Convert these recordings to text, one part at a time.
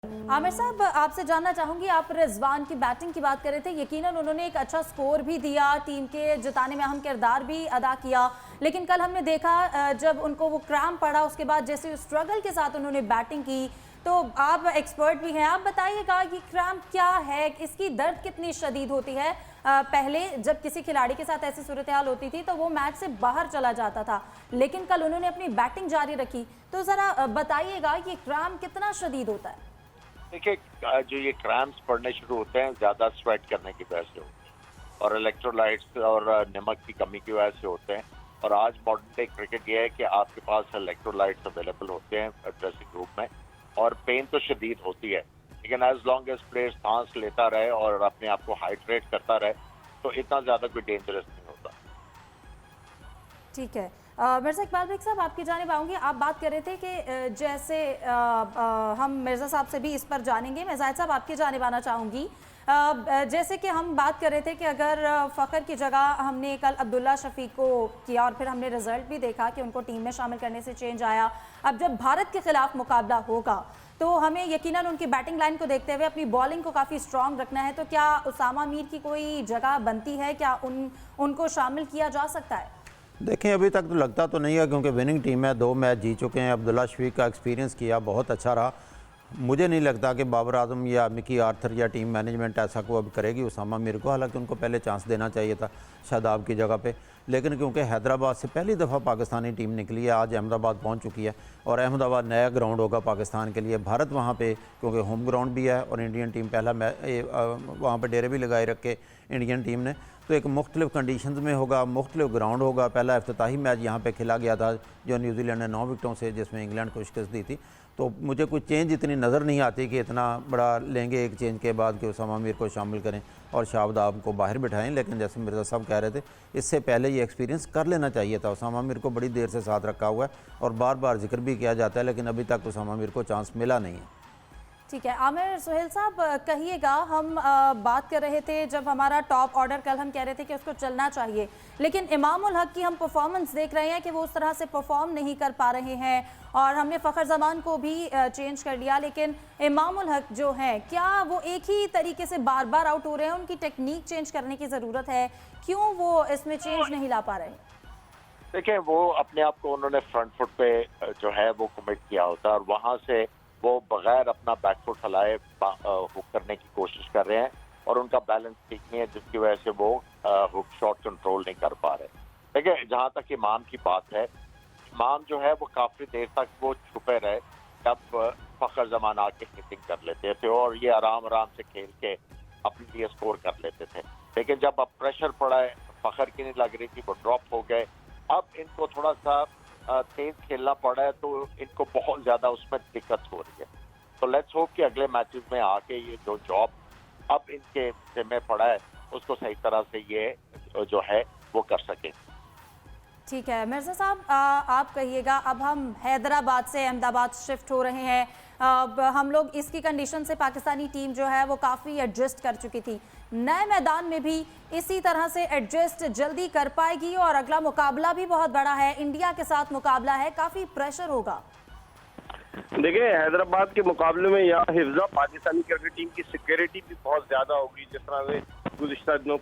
आमिर साहब, आपसे जानना चाहूंगी, आप रिजवान की बैटिंग की बात कर रहे थे। यकीनन उन्होंने एक अच्छा स्कोर भी दिया, टीम के जिताने में अहम किरदार भी अदा किया, लेकिन कल हमने देखा जब उनको वो क्रैम्प पड़ा, उसके बाद जैसे स्ट्रगल के साथ उन्होंने बैटिंग की। तो आप एक्सपर्ट भी हैं, आप बताइएगा कि क्रैम्प क्या है, इसकी दर्द कितनी शदीद होती है। पहले जब किसी खिलाड़ी के साथ ऐसी सूरत हाल होती थी तो वो मैच से बाहर चला जाता था, लेकिन कल उन्होंने अपनी बैटिंग जारी रखी। तो ज़रा बताइएगा कि क्रैम्प कितना शदीद होता है। देखिए, जो ये क्रैम्प्स पड़ने शुरू होते हैं ज़्यादा स्वेट करने की वजह से होते हैं और इलेक्ट्रोलाइट्स और नमक की कमी की वजह से होते हैं। और आज मॉडर्न डे क्रिकेट ये है कि आपके पास इलेक्ट्रोलाइट्स अवेलेबल होते हैं ड्रेसिंग रूम में, और पेन तो शदीद होती है, लेकिन एज लॉन्ग एज प्लेयर सांस लेता रहे और अपने आप को हाइड्रेट करता रहे तो इतना ज़्यादा कोई डेंजरस नहीं होता। ठीक है। मिर्ज़ा इकबाल बेग साहब, आपकी जानिब आऊँगी। आप बात कर रहे थे कि जैसे हम मिर्ज़ा साहब से भी इस पर जानेंगे। मैं जाहिद साहब आपकी जानिब आना चाहूँगी। जैसे कि हम बात कर रहे थे कि अगर फ़खर की जगह हमने कल अब्दुल्ला शफीक को किया और फिर हमने रिजल्ट भी देखा कि उनको टीम में शामिल करने से चेंज आया। अब जब भारत के खिलाफ मुकाबला होगा तो हमें यकीनन उनकी बैटिंग लाइन को देखते हुए अपनी बॉलिंग को काफ़ी स्ट्रॉन्ग रखना है। तो क्या उसामा मीर की कोई जगह बनती है, क्या उनको शामिल किया जा सकता है? देखें, अभी तक तो लगता तो नहीं है, क्योंकि विनिंग टीम है, 2 मैच जीत चुके हैं। अब्दुल्ला शफीक का एक्सपीरियंस किया बहुत अच्छा रहा। मुझे नहीं लगता कि बाबर आजम या मिकी आर्थर या टीम मैनेजमेंट ऐसा को अब करेगी उसामा मीर को। हालांकि उनको पहले चांस देना चाहिए था शादाब की जगह पे, लेकिन क्योंकि हैदराबाद से पहली दफ़ा पाकिस्तानी टीम निकली है, आज अहमदाबाद पहुंच चुकी है और अहमदाबाद नया ग्राउंड होगा पाकिस्तान के लिए। भारत वहाँ पे क्योंकि होम ग्राउंड भी है और इंडियन टीम पहला वहाँ पर डेरे भी लगाए रखे इंडियन टीम ने, तो एक मुख्तलिफ कंडीशंस में होगा, मुख्तलिफ ग्राउंड होगा। पहला इफ्तिताही मैच यहाँ पे खेला गया था जो न्यूजीलैंड ने 9 विकेटों से, जिसमें इंग्लैंड को शिकस्त दी थी। तो मुझे कोई चेंज इतनी नज़र नहीं आती कि इतना बड़ा लेंगे एक चेंज के बाद कि उसामा मीर को शामिल करें और शादाब को बाहर बिठाएं। लेकिन जैसे मिर्ज़ा साहब कह रहे थे, इससे पहले ये एक्सपीरियंस कर लेना चाहिए था। उसामा मीर को बड़ी देर से साथ रखा हुआ है और बार बार जिक्र भी किया जाता है, लेकिन अभी तक उसामा मीर को चांस मिला नहीं है। ठीक है। आमिर सुहेल साहब, कहिएगा, हम बात कर रहे थे जब हमारा टॉप ऑर्डर कल हम कह रहे थे कि उसको चलना चाहिए, लेकिन इमाम उल हक की हम परफॉर्मेंस देख रहे हैं कि वो उस तरह से परफॉर्म नहीं कर पा रहे हैं। और हमने फ़खर जमान को भी चेंज कर लिया, लेकिन इमाम उल हक जो है, क्या वो एक ही तरीके से बार बार आउट हो रहे हैं? उनकी टेक्निक चेंज करने की ज़रूरत है, क्यों वो इसमें चेंज नहीं ला पा रहे? देखिए, वो अपने आप को उन्होंने फ्रंट फुट पे जो है वो कमिट किया होता है और वहाँ से वो बगैर अपना बैकफुट हलाए हुक करने की कोशिश कर रहे हैं और उनका बैलेंस ठीक नहीं है, जिसकी वजह से वो हुक शॉट कंट्रोल नहीं कर पा रहे। देखिए, जहाँ तक इमाम की बात है, इमाम जो है वो काफी देर तक वो छुपे रहे, तब फखर जमान आके हिटिंग कर लेते थे और ये आराम आराम से खेल के अपने लिए स्कोर कर लेते थे। लेकिन जब अब प्रेशर पड़ा है, फखर की नहीं लग रही थी, वो ड्रॉप हो गए। अब इनको थोड़ा सा तेज खेलना पड़ा है तो इनको बहुत ज्यादा उसमें दिक्कत हो रही है। तो लेट्स होप कि अगले मैचेस में आके ये जो जॉब अब इनके जिम्मे पड़ा है उसको सही तरह से ये जो है वो कर सके। ठीक है। मिर्ज़ा साहब, आप कहिएगा, अब हम हैदराबाद से अहमदाबाद शिफ्ट हो रहे हैं। अब हम लोग इसकी कंडीशन से पाकिस्तानी टीम जो है वो काफ़ी एडजस्ट कर चुकी थी। नए मैदान में भी इसी तरह से एडजस्ट जल्दी कर पाएगी? और अगला मुकाबला भी बहुत बड़ा है, इंडिया के साथ मुकाबला है, काफ़ी प्रेशर होगा। देखिए, हैदराबाद के मुकाबले में यहाँ हिफ्जा पाकिस्तानी क्रिकेट टीम की सिक्योरिटी भी बहुत ज्यादा होगी। जिस तरह से गुज़िश्ता दिनों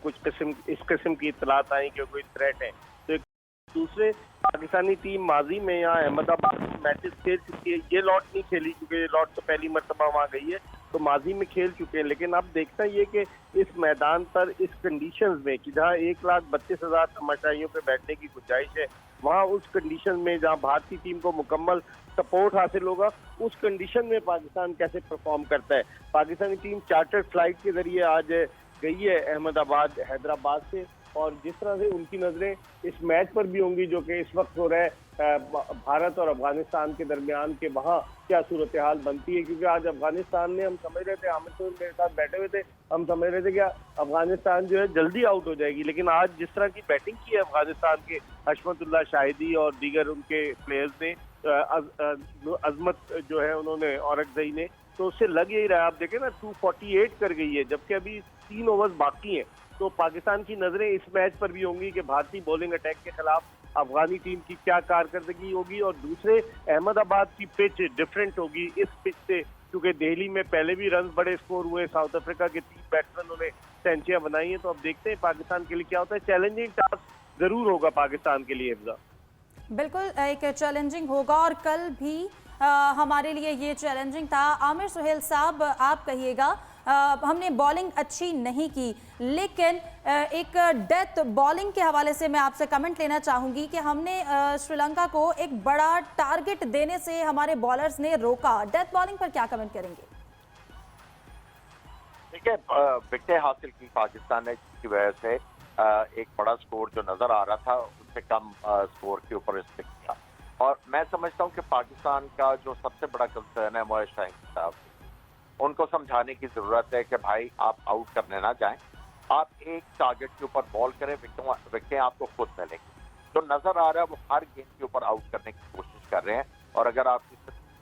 इस किस्म की इतलात आई कि कोई थ्रेट है, तो एक दूसरे पाकिस्तानी टीम माजी में यहाँ अहमदाबाद में मैचेस खेल चुकी है। ये लॉट नहीं खेली क्योंकि ये लॉट तो पहली मरतबा वहाँ गई है, तो माजी में खेल चुके हैं। लेकिन अब देखना ये कि इस मैदान पर इस कंडीशंस में कि जहाँ 1,32,000 तमाशाइयों पे बैठने की गुंजाइश है, वहाँ उस कंडीशन में जहाँ भारतीय टीम को मुकम्मल सपोर्ट हासिल होगा, उस कंडीशन में पाकिस्तान कैसे परफॉर्म करता है। पाकिस्तानी टीम चार्टर्ड फ्लाइट के जरिए आज गई है अहमदाबाद हैदराबाद से, और जिस तरह से उनकी नजरें इस मैच पर भी होंगी जो कि इस वक्त हो रहा है भारत और अफगानिस्तान के दरमियान, के वहाँ क्या सूरत हाल बनती है। क्योंकि आज अफगानिस्तान ने, हम समझ रहे थे, आमिर तो मेरे साथ बैठे हुए थे, हम समझ रहे थे कि अफगानिस्तान जो है जल्दी आउट हो जाएगी, लेकिन आज जिस तरह की बैटिंग की है अफगानिस्तान के हशमतुल्लाह शाहिदी और दीगर उनके प्लेयर्स ने, अजमत जो है उन्होंने, औरकजई ने, तो उससे लग यही रहा है। आप देखें ना, 248 कर गई है, जबकि अभी 3 ओवर्स बाकी हैं। तो पाकिस्तान की नजरें इस मैच पर भी होंगी कि भारतीय बॉलिंग अटैक के खिलाफ अफगानी टीम की क्या कारकरदगी होगी। और दूसरे, अहमदाबाद की पिच डिफरेंट होगी, इस पिच से क्योंकि दिल्ली में पहले भी रन बड़े स्कोर हुए, साउथ अफ्रीका के 3 बैट्समैनों ने सेंचुरियां बनाई हैं। तो अब देखते हैं पाकिस्तान के लिए क्या होता है। चैलेंजिंग टास्क जरूर होगा पाकिस्तान के लिए हिफ्जा। बिल्कुल एक चैलेंजिंग होगा और कल भी हमारे लिए ये चैलेंजिंग था। आमिर सुहेल साहब आप कहिएगा, हमने बॉलिंग अच्छी नहीं की, लेकिन एक डेथ बॉलिंग के हवाले से मैं आपसे कमेंट लेना चाहूंगी कि हमने श्रीलंका को एक बड़ा टारगेट देने से हमारे बॉलर्स ने रोका। डेथ बॉलिंग पर क्या कमेंट करेंगे? देखिए, विकेटें हासिल की पाकिस्तान ने, जिसकी वजह से एक बड़ा स्कोर जो नजर आ रहा था उससे कम स्कोर के ऊपर स्टिक किया। और मैं समझता हूं कि पाकिस्तान का जो सबसे बड़ा कंसर्न है वो है शाहीन साहब। उनको समझाने की जरूरत है कि भाई आप आउट करने ना जाएं, आप एक टारगेट के ऊपर बॉल करें, विकेटें आपको खुद मिलेंगी। जो नजर आ रहा है वो हर गेंद के ऊपर आउट करने की कोशिश कर रहे हैं। और अगर आप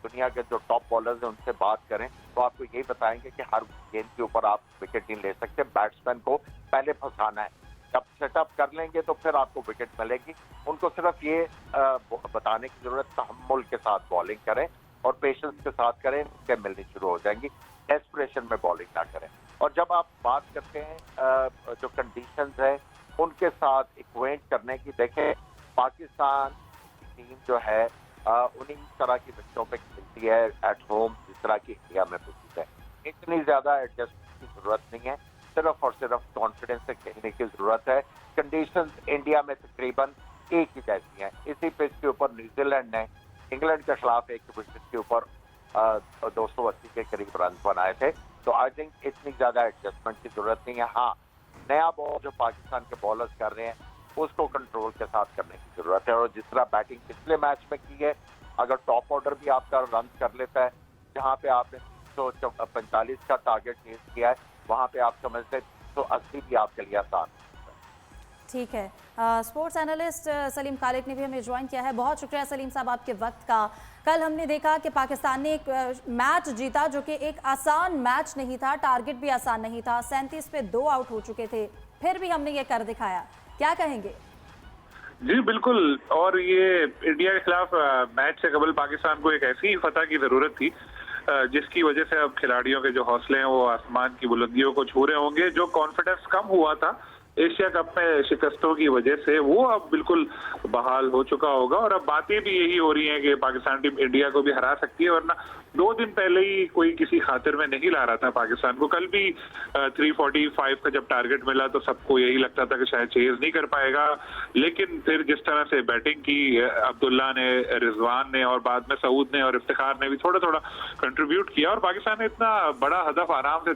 दुनिया के जो टॉप बॉलर्स हैं उनसे बात करें तो आपको यही बताएंगे कि हर गेंद के ऊपर आप विकेट नहीं ले सकते, बैट्समैन को पहले फंसाना है। जब सेटअप कर लेंगे तो फिर आपको विकेट मिलेगी। उनको सिर्फ ये बताने की जरूरत, तहम्मुल के साथ बॉलिंग करें और पेशेंस के साथ करें, विकेट मिलनी शुरू हो जाएंगी। डेस्परेशन में बॉलिंग ना करें। और जब आप बात करते हैं जो कंडीशंस है उनके साथ इक्वेट करने की, देखें पाकिस्तान की टीम जो है उन्हीं तरह की पिचों पे खेलती है एट होम जिस तरह की इंडिया में मौजूद है। इतनी ज्यादा एडजस्टमेंट की जरूरत नहीं है, सिर्फ और सिर्फ कॉन्फिडेंस से खेलने की जरूरत है। कंडीशंस इंडिया में तकरीबन एक ही जैसी हैं। इसी पिच के ऊपर न्यूजीलैंड ने इंग्लैंड के खिलाफ एक विकेट के ऊपर 280 के करीब रन बनाए थे। तो आई थिंक इतनी ज्यादा एडजस्टमेंट की जरूरत नहीं है। हाँ, नया बॉल जो पाकिस्तान के बॉलर्स कर रहे हैं उसको कंट्रोल के साथ करने की जरूरत है। और जिस तरह बैटिंग पिछले मैच में की है, अगर टॉप ऑर्डर भी आपका रन कर लेता है, जहां पे आपने 345 का टारगेट चेज किया है, वहां पे आप समझते 380 भी आपके लिए आसान। ठीक है, स्पोर्ट्स एनालिस्ट सलीम खालिद ने भी हमें ज्वाइन किया है। बहुत शुक्रिया सलीम साहब आपके वक्त का। कल हमने देखा कि पाकिस्तान ने एक मैच जीता जो कि एक आसान मैच नहीं था, टारगेट भी आसान नहीं था। 37 पे 2 आउट हो चुके थे, फिर भी हमने ये कर दिखाया। क्या कहेंगे? जी बिल्कुल, और ये इंडिया के खिलाफ मैच से कबल पाकिस्तान को एक ऐसी फतह की जरूरत थी जिसकी वजह से अब खिलाड़ियों के जो हौसले हैं वो आसमान की बुलंदियों को छू रहे होंगे। जो कॉन्फिडेंस कम हुआ था एशिया कप में शिकस्तों की वजह से, वो अब बिल्कुल बहाल हो चुका होगा। और अब बातें भी यही हो रही हैं कि पाकिस्तान टीम इंडिया को भी हरा सकती है, वरना 2 दिन पहले ही कोई किसी खातिर में नहीं ला रहा था पाकिस्तान को। कल भी 345 का जब टारगेट मिला तो सबको यही लगता था कि शायद चेज नहीं कर पाएगा, लेकिन फिर जिस तरह से बैटिंग की अब्दुल्ला ने, रिजवान ने और बाद में सऊद ने और इफ्तिखार ने भी थोड़ा थोड़ा कंट्रीब्यूट किया और पाकिस्तान ने इतना बड़ा हदफ आराम से